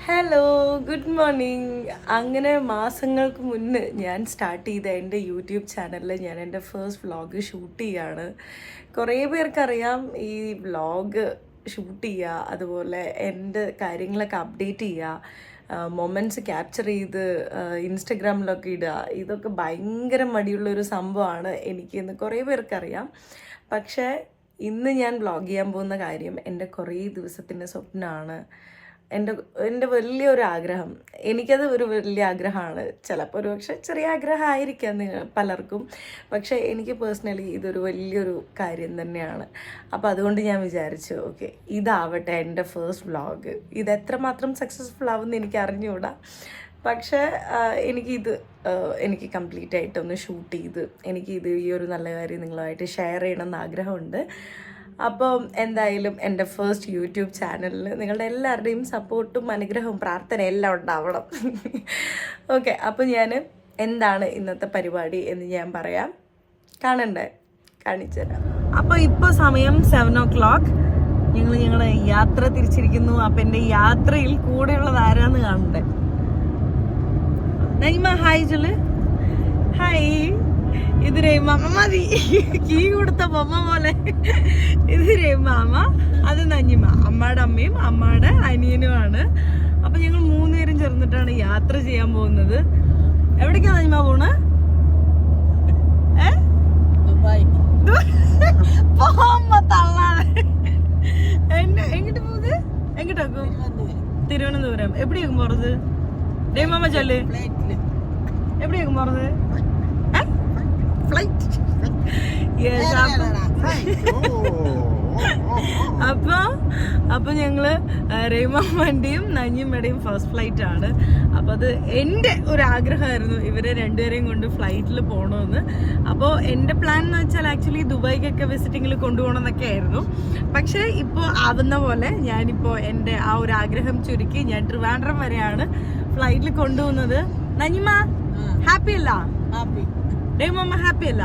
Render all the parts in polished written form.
Hello, good morning. അങ്ങനെ മാസങ്ങൾക്ക് മുന്നേ ഞാൻ സ്റ്റാർട്ട് ചെയ്ത എൻ്റെ യൂട്യൂബ് ചാനലിൽ ഞാൻ എൻ്റെ ഫസ്റ്റ് വ്ളോഗ് ഷൂട്ട് ചെയ്യാണ്. കുറേ പേർക്കറിയാം ഈ വ്ളോഗ് ഷൂട്ട് ചെയ്യുക, അതുപോലെ എൻ്റെ കാര്യങ്ങളൊക്കെ അപ്ഡേറ്റ് ചെയ്യുക, മൊമെൻറ്റ്സ് ക്യാപ്ചർ ചെയ്ത് ഇൻസ്റ്റഗ്രാമിലൊക്കെ ഇടുക, ഇതൊക്കെ ഭയങ്കര മടിയുള്ളൊരു സംഭവമാണ് എനിക്കെന്ന് കുറേ പേർക്കറിയാം. പക്ഷേ ഇന്ന് ഞാൻ വ്ളോഗ് ചെയ്യാൻ പോകുന്ന കാര്യം എൻ്റെ കുറേ ദിവസത്തിൻ്റെ സ്വപ്നമാണ്. എൻ്റെ വലിയൊരു ആഗ്രഹം. എനിക്കത് ഒരു വലിയ ആഗ്രഹമാണ്. ചിലപ്പോൾ ഒരു പക്ഷേ ചെറിയ ആഗ്രഹമായിരിക്കാം പലർക്കും. പക്ഷേ എനിക്ക് പേഴ്സണലി ഇതൊരു വലിയൊരു കാര്യം തന്നെയാണ്. അപ്പോൾ അതുകൊണ്ട് ഞാൻ വിചാരിച്ചു, ഓക്കെ, ഇതാവട്ടെ എൻ്റെ ഫസ്റ്റ് വ്ളോഗ്. ഇത് എത്രമാത്രം സക്സസ്ഫുൾ ആവുമെന്ന് എനിക്ക് അറിഞ്ഞുകൂടാ. പക്ഷേ എനിക്ക് കംപ്ലീറ്റ് ആയിട്ടൊന്ന് ഷൂട്ട് ചെയ്ത് എനിക്കിത് ഈ ഒരു നല്ല കാര്യം നിങ്ങളുമായിട്ട് ഷെയർ ചെയ്യണമെന്ന് ആഗ്രഹമുണ്ട്. അപ്പം എന്തായാലും എൻ്റെ ഫസ്റ്റ് യൂട്യൂബ് ചാനലിൽ നിങ്ങളുടെ എല്ലാവരുടെയും സപ്പോർട്ടും അനുഗ്രഹവും പ്രാർത്ഥനയും എല്ലാം ഉണ്ടാവണം. ഓക്കെ, അപ്പോൾ ഞാൻ എന്താണ് ഇന്നത്തെ പരിപാടി എന്ന് ഞാൻ പറയാം. കാണണ്ടേ? കാണിച്ചു തരാം. അപ്പോൾ ഇപ്പോൾ സമയം 7 o'clock. ഞങ്ങളുടെ യാത്ര തിരിച്ചിരിക്കുന്നു. അപ്പം എൻ്റെ യാത്രയിൽ കൂടെയുള്ളത് ആരാന്ന് കാണണ്ടേ? നൈമ ഹായ് ചൊല്ല്. ഹായ്. ഇത് രേമാമ, മതി കീ കൊടുത്ത ബൊമ്മ പോലെ. ഇത് രേമാമ, അത് നഞ്ഞിമ, അമ്മയുടെ അമ്മയും അമ്മയുടെ അനിയനുമാണ്. അപ്പൊ ഞങ്ങൾ 3 പേരും ചേർന്നിട്ടാണ് യാത്ര ചെയ്യാൻ പോകുന്നത്. എവിടേക്കാ നഞ്ഞിമ പോണ്? എങ്ങോട്ട് പോകുന്നത്? എങ്ങോട്ടാക്കും? തിരുവനന്തപുരം. എവിടെയാക്കും പോറത്? രേമാമ ചൊല്ല്. എവിടെയാക്കും പോറത്? അപ്പൊ ഞങ്ങള് രേമാമ്മന്റെയും നഞ്ഞിമ്മയുടെയും ഫസ്റ്റ് ഫ്ലൈറ്റ് ആണ്. അപ്പൊ അത് എൻ്റെ ഒരു ആഗ്രഹമായിരുന്നു ഇവരെ രണ്ടുപേരെയും കൊണ്ട് ഫ്ലൈറ്റിൽ പോകണമെന്ന്. അപ്പോൾ എൻ്റെ പ്ലാൻ എന്ന് വെച്ചാൽ ആക്ച്വലി ദുബായിക്കൊക്കെ വിസിറ്റിങ്ങിൽ കൊണ്ടുപോകണം എന്നൊക്കെ ആയിരുന്നു. പക്ഷെ ഇപ്പോൾ ആവുന്ന പോലെ ഞാനിപ്പോൾ എൻ്റെ ആ ഒരു ആഗ്രഹം ചുരുക്കി ഞാൻ ട്രിവാൻഡ്രം വരെയാണ് ഫ്ലൈറ്റിൽ കൊണ്ടുപോകുന്നത്. നഞ്ഞിമ്മ ഹാപ്പി അല്ല? ഹാപ്പി. രേമാമ്മ ഹാപ്പി അല്ല?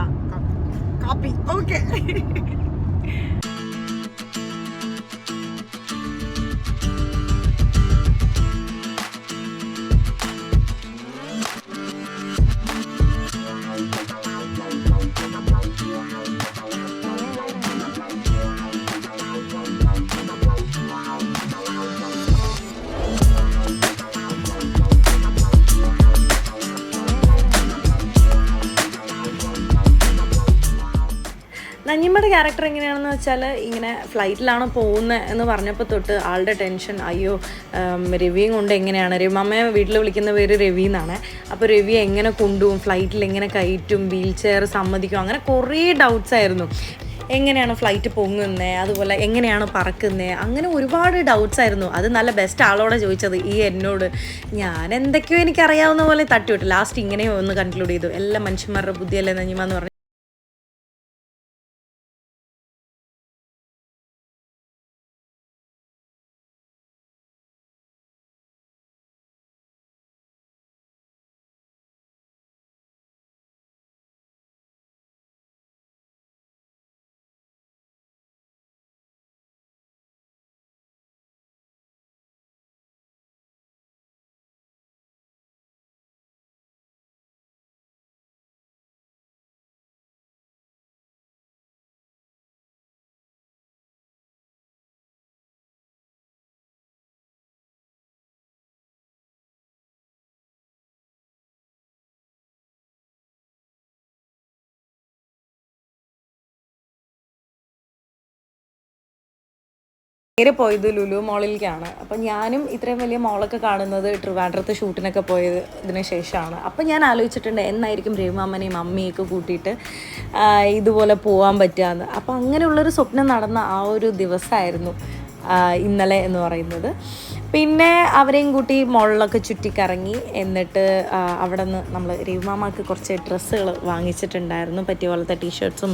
കാപ്പി. ഓക്കെ. നഞ്ഞിമ്മയുടെ ക്യാരക്ടർ എങ്ങനെയാണെന്ന് വെച്ചാൽ, ഇങ്ങനെ ഫ്ലൈറ്റിലാണ് പോകുന്നത് എന്ന് പറഞ്ഞപ്പോൾ തൊട്ട് ആളുടെ ടെൻഷൻ, അയ്യോ രവിയും കൊണ്ട് എങ്ങനെയാണ്, രവിയമ്മയെ വീട്ടിൽ വിളിക്കുന്ന പേര് രവി എന്നാണ്. അപ്പോൾ രവി എങ്ങനെ കൊണ്ടുപോകും, ഫ്ലൈറ്റിൽ എങ്ങനെ കയറ്റും, വീൽ ചെയർ സമ്മതിക്കും, അങ്ങനെ കുറേ ഡൗട്ട്സ് ആയിരുന്നു. എങ്ങനെയാണ് ഫ്ലൈറ്റ് പൊങ്ങുന്നത്, അതുപോലെ എങ്ങനെയാണ് പറക്കുന്നത്, അങ്ങനെ ഒരുപാട് ഡൗട്ട്സ് ആയിരുന്നു. അത് നല്ല ബെസ്റ്റ് ആളോടെ ചോദിച്ചത്, എന്നോട്. ഞാൻ എന്തൊക്കെയോ എനിക്കറിയാവുന്ന പോലെ തട്ടിവിട്ടു. ലാസ്റ്റ് ഇങ്ങനെ ഒന്ന് കൺക്ലൂഡ് ചെയ്തു, എല്ലാ മനുഷ്യന്മാരുടെ ബുദ്ധിയല്ലേ നഞ്ഞിമ്മ എന്ന് പറഞ്ഞു. നേരെ പോയത് ലുലു മോളിലേക്കാണ്. അപ്പം ഞാനും ഇത്രയും വലിയ മോളൊക്കെ കാണുന്നത് ട്രിവാൻഡ്രത്ത് ഷൂട്ടിനൊക്കെ പോയതിന് ശേഷമാണ്. അപ്പം ഞാൻ ആലോചിച്ചിട്ടുണ്ട് എന്നായിരിക്കും രവിമാമനെയും അമ്മയൊക്കെ കൂട്ടിയിട്ട് ഇതുപോലെ പോകാൻ പറ്റുകയെന്ന്. അപ്പം അങ്ങനെയുള്ളൊരു സ്വപ്നം നടന്ന ആ ഒരു ദിവസമായിരുന്നു ഇന്നലെ എന്ന് പറയുന്നത്. പിന്നെ അവരെയും കൂട്ടി മോളിലൊക്കെ ചുറ്റിക്കറങ്ങി. എന്നിട്ട് അവിടെ നിന്ന് നമ്മൾ രവിമാമക്ക് കുറച്ച് ഡ്രസ്സുകൾ വാങ്ങിച്ചിട്ടുണ്ടായിരുന്നു, പറ്റിയ പോലത്തെ ടീഷർട്ട്സും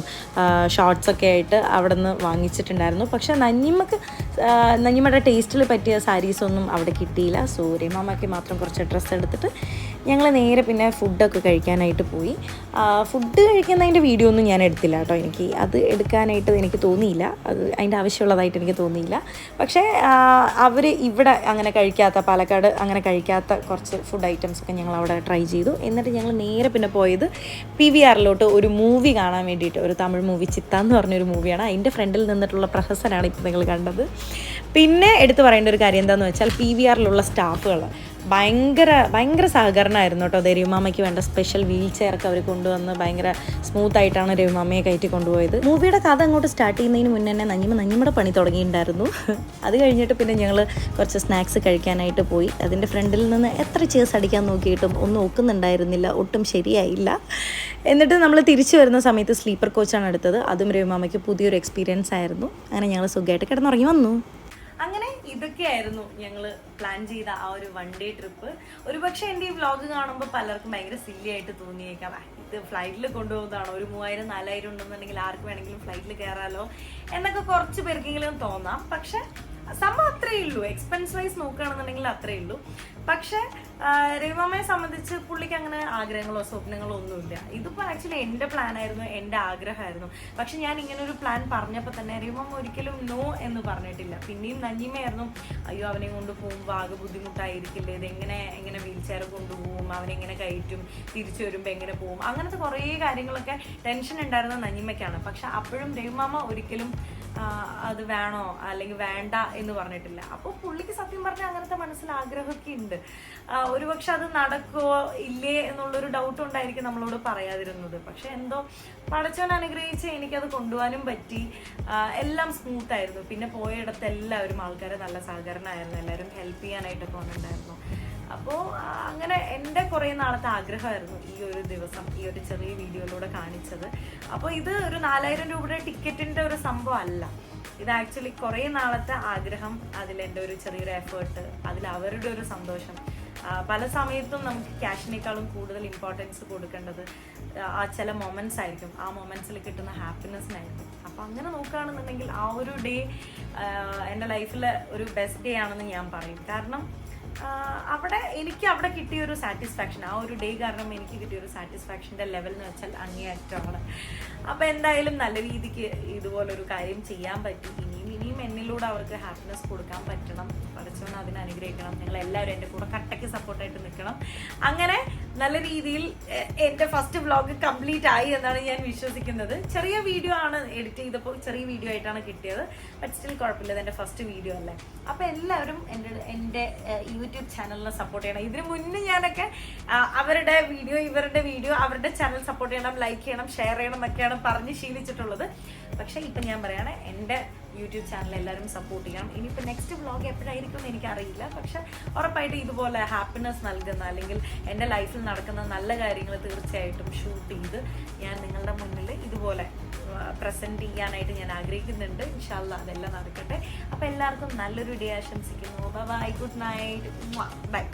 ഷോർട്ട്സൊക്കെ ആയിട്ട് അവിടെ നിന്ന് വാങ്ങിച്ചിട്ടുണ്ടായിരുന്നു. പക്ഷേ നഞ്ഞിമ്മയുടെ ടേസ്റ്റിൽ പറ്റിയ സാരീസൊന്നും അവിടെ കിട്ടിയില്ല. സോ രവിമാമയ്ക്ക് മാത്രം കുറച്ച് ഡ്രസ്സ് എടുത്തിട്ട് ഞങ്ങൾ നേരെ പിന്നെ ഫുഡൊക്കെ കഴിക്കാനായിട്ട് പോയി. ഫുഡ് കഴിക്കുന്നതിൻ്റെ വീഡിയോ ഒന്നും ഞാൻ എടുത്തില്ല കേട്ടോ. എനിക്ക് അത് എടുക്കാനായിട്ട് എനിക്ക് തോന്നിയില്ല, അത് അതിൻ്റെ ആവശ്യമുള്ളതായിട്ട് എനിക്ക് തോന്നിയില്ല. പക്ഷേ അവർ ഇവിടെ അങ്ങനെ കഴിക്കാത്ത, പാലക്കാട് അങ്ങനെ കഴിക്കാത്ത കുറച്ച് ഫുഡ് ഐറ്റംസൊക്കെ ഞങ്ങൾ അവിടെ ട്രൈ ചെയ്തു. എന്നിട്ട് ഞങ്ങൾ നേരെ പിന്നെ പോയത് PVRലോട്ട് ഒരു മൂവി കാണാൻ വേണ്ടിയിട്ട്. ഒരു തമിഴ് മൂവി, ചിത്ത എന്ന് പറഞ്ഞൊരു മൂവിയാണ്. അതിൻ്റെ ഫ്രണ്ടിൽ നിന്നിട്ടുള്ള പ്രഹസനാണ് ഇപ്പോൾ നിങ്ങൾ കണ്ടത്. പിന്നെ എടുത്തു പറയേണ്ട ഒരു കാര്യം എന്താണെന്ന് വെച്ചാൽ PVRലുള്ള സ്റ്റാഫുകൾ ഭയങ്കര സഹകരണമായിരുന്നു കേട്ടോ. രവിമാമയ്ക്ക് വേണ്ട സ്പെഷ്യൽ വീൽ ചെയറൊക്കെ അവർ കൊണ്ടുവന്ന് ഭയങ്കര സ്മൂത്തായിട്ടാണ് രവിമാമയെ കയറ്റി കൊണ്ടുപോയത്. മൂവിയുടെ കഥ അങ്ങോട്ട് സ്റ്റാർട്ട് ചെയ്യുന്നതിന് മുന്നേ തന്നെ നഞ്ഞിമ്മയുടെ പണി തുടങ്ങിയിട്ടുണ്ടായിരുന്നു. അത് കഴിഞ്ഞിട്ട് പിന്നെ ഞങ്ങൾ കുറച്ച് സ്നാക്സ് കഴിക്കാനായിട്ട് പോയി. അതിൻ്റെ ഫ്രണ്ടിൽ നിന്ന് എത്ര ചേഴ്സ് അടിക്കാൻ നോക്കിയിട്ടും ഒന്നും ഒക്കുന്നുണ്ടായിരുന്നില്ല, ഒട്ടും ശരിയായില്ല. എന്നിട്ട് നമ്മൾ തിരിച്ചു വരുന്ന സമയത്ത് സ്ലീപ്പർ കോച്ചാണ് എടുത്തത്. അതും രവിമാമയ്ക്ക് പുതിയൊരു എക്സ്പീരിയൻസ് ആയിരുന്നു. അങ്ങനെ ഞങ്ങൾ സുഖമായിട്ട് കിടന്നുറങ്ങി വന്നു. അങ്ങനെ ഇതൊക്കെയായിരുന്നു ഞങ്ങൾ പ്ലാൻ ചെയ്ത ആ ഒരു 1 ഡേ ട്രിപ്പ്. ഒരുപക്ഷെ എൻ്റെ ഈ വ്ളോഗ് കാണുമ്പോൾ പലർക്കും ഭയങ്കര സില്ലി ആയിട്ട് തോന്നിയേക്കാം. ഇത് ഫ്ലൈറ്റിൽ കൊണ്ടുപോകുന്നതാണോ, ഒരു 3000-4000 ഉണ്ടെന്നുണ്ടെങ്കിൽ ആർക്ക് വേണമെങ്കിലും ഫ്ലൈറ്റിൽ കയറാലോ എന്നൊക്കെ കുറച്ച് പേർക്കെങ്കിലും തോന്നാം. പക്ഷെ സംഭവം അത്രയേ ഉള്ളൂ. എക്സ്പെൻസ് വൈസ് നോക്കുകയാണെന്നുണ്ടെങ്കിൽ അത്രയേ ഉള്ളൂ. പക്ഷെ രവിമാമയെ സംബന്ധിച്ച് പുള്ളിക്ക് അങ്ങനെ ആഗ്രഹങ്ങളോ സ്വപ്നങ്ങളോ ഒന്നുമില്ല. ഇതിപ്പോൾ ആക്ച്വലി എൻ്റെ പ്ലാനായിരുന്നു, എൻ്റെ ആഗ്രഹമായിരുന്നു. പക്ഷെ ഞാൻ ഇങ്ങനെ ഒരു പ്ലാൻ പറഞ്ഞപ്പോൾ തന്നെ രവിമാമ ഒരിക്കലും നോ എന്ന് പറഞ്ഞിട്ടില്ല. പിന്നെയും നഞ്ഞിമയായിരുന്നു, അയ്യോ അവനെ കൊണ്ട് പോകുമ്പോൾ ആകെ ബുദ്ധിമുട്ടായിരിക്കില്ലേ, എങ്ങനെ വീൽ ചെയർ കൊണ്ടുപോകും, അവനെങ്ങനെ കയറ്റും, തിരിച്ചു വരുമ്പോൾ എങ്ങനെ പോകും, അങ്ങനത്തെ കുറേ കാര്യങ്ങളൊക്കെ ടെൻഷൻ ഉണ്ടായിരുന്ന നഞ്ഞിമയ്ക്കാണ്. പക്ഷെ അപ്പോഴും രവിമാമ ഒരിക്കലും അത് വേണോ അല്ലെങ്കിൽ വേണ്ട എന്ന് പറഞ്ഞിട്ടില്ല. അപ്പോൾ പുള്ളിക്ക് സത്യം പറഞ്ഞാൽ അങ്ങനത്തെ മനസ്സിൽ ആഗ്രഹമൊക്കെ ഉണ്ട്. ഒരുപക്ഷെ അത് നടക്കുമോ ഇല്ലേ എന്നുള്ളൊരു ഡൗട്ട് ഉണ്ടായിരിക്കും നമ്മളോട് പറയാതിരുന്നത്. പക്ഷെ എന്തോ പടച്ചവൻ അനുഗ്രഹിച്ച് എനിക്കത് കൊണ്ടുപോകാനും പറ്റി. എല്ലാം സ്മൂത്തായിരുന്നു. പിന്നെ പോയിടത്ത് എല്ലാവരും ആൾക്കാരെ നല്ല സഹകരണമായിരുന്നു, എല്ലാവരും ഹെൽപ്പ് ചെയ്യാനായിട്ടൊക്കെ വന്നിട്ടുണ്ടായിരുന്നു. അപ്പോൾ അങ്ങനെ എൻ്റെ കുറേ നാളത്തെ ആഗ്രഹമായിരുന്നു ഈ ഒരു ദിവസം ഈ ഒരു ചെറിയ വീഡിയോയിലൂടെ കാണിച്ചത്. അപ്പോൾ ഇത് ഒരു 4000 രൂപയുടെ ടിക്കറ്റിൻ്റെ ഒരു സംഭവം അല്ല. ഇത് ആക്ച്വലി കുറേ നാളത്തെ ആഗ്രഹം, അതിലെൻ്റെ ഒരു ചെറിയൊരു എഫേർട്ട്, അതിൽ അവരുടെ ഒരു സന്തോഷം. പല സമയത്തും നമുക്ക് ക്യാഷിനേക്കാളും കൂടുതൽ ഇമ്പോർട്ടൻസ് കൊടുക്കേണ്ടത് ആ ചില മൊമെൻറ്റ്സ് ആയിരിക്കും. ആ മൊമെൻറ്റ്സിൽ കിട്ടുന്ന ഹാപ്പിനെസ്സിനായിരിക്കും. അപ്പോൾ അങ്ങനെ നോക്കുകയാണെന്നുണ്ടെങ്കിൽ ആ ഒരു ഡേ എൻ്റെ ലൈഫിലെ ഒരു ബെസ്റ്റ് ഡേ ആണെന്ന് ഞാൻ പറയും. കാരണം എനിക്ക് അവിടെ കിട്ടിയൊരു സാറ്റിസ്ഫാക്ഷൻ, ആ ഒരു ഡേ കാരണം എനിക്ക് കിട്ടിയൊരു സാറ്റിസ്ഫാക്ഷൻ്റെ ലെവൽ എന്ന് വെച്ചാൽ അങ്ങേയറ്റമാണ്. അപ്പോൾ എന്തായാലും നല്ല രീതിക്ക് ഇതുപോലൊരു കാര്യം ചെയ്യാൻ പറ്റി. ഇനിയും എന്നിലൂടെ അവർക്ക് ഹാപ്പിനെസ് കൊടുക്കാൻ പറ്റണം. പഠിച്ചവൻ അതിനെ അനുഗ്രഹിക്കണം. നിങ്ങളെല്ലാവരും എൻ്റെ കൂടെ കട്ടയ്ക്ക് സപ്പോർട്ടായിട്ട് നിൽക്കണം. അങ്ങനെ നല്ല രീതിയിൽ എൻ്റെ ഫസ്റ്റ് വ്ളോഗ് കംപ്ലീറ്റ് ആയി എന്നാണ് ഞാൻ വിശ്വസിക്കുന്നത്. ചെറിയ വീഡിയോ ആണ്, എഡിറ്റ് ചെയ്തപ്പോൾ ചെറിയ വീഡിയോ ആയിട്ടാണ് കിട്ടിയത്. ബട്ട് സ്റ്റിൽ കുഴപ്പമില്ല, എൻ്റെ ഫസ്റ്റ് വീഡിയോ അല്ലേ. അപ്പോൾ എല്ലാവരും എൻ്റെ യൂട്യൂബ് ചാനലിനെ സപ്പോർട്ട് ചെയ്യണം. ഇതിന് മുന്നേ ഞാനൊക്കെ അവരുടെ വീഡിയോ അവരുടെ ചാനൽ സപ്പോർട്ട് ചെയ്യണം, ലൈക്ക് ചെയ്യണം, ഷെയർ ചെയ്യണം എന്നൊക്കെയാണ് പറഞ്ഞ് ശീലിച്ചിട്ടുള്ളത്. പക്ഷേ ഇപ്പം ഞാൻ പറയുകയാണ്, എൻ്റെ യൂട്യൂബ് ചാനൽ എല്ലാവരും സപ്പോർട്ട് ചെയ്യണം. ഇനിയിപ്പോൾ നെക്സ്റ്റ് വ്ളോഗ് എപ്പോഴായിരിക്കും എന്ന് എനിക്കറിയില്ല. പക്ഷെ ഉറപ്പായിട്ട് ഇതുപോലെ ഹാപ്പിനെസ് നൽകുന്ന അല്ലെങ്കിൽ എൻ്റെ ലൈഫിൽ നടക്കുന്ന നല്ല കാര്യങ്ങൾ തീർച്ചയായിട്ടും ഷൂട്ട് ചെയ്ത് ഞാൻ നിങ്ങളുടെ മുന്നിൽ ഇതുപോലെ പ്രസൻറ്റ് ചെയ്യാനായിട്ട് ഞാൻ ആഗ്രഹിക്കുന്നുണ്ട്. ഇൻഷാ അല്ലാഹ് അതെല്ലാം നടക്കട്ടെ. അപ്പോൾ എല്ലാവർക്കും നല്ലൊരു ഡേ ആശംസിക്കുന്നു. Bye, good night, by.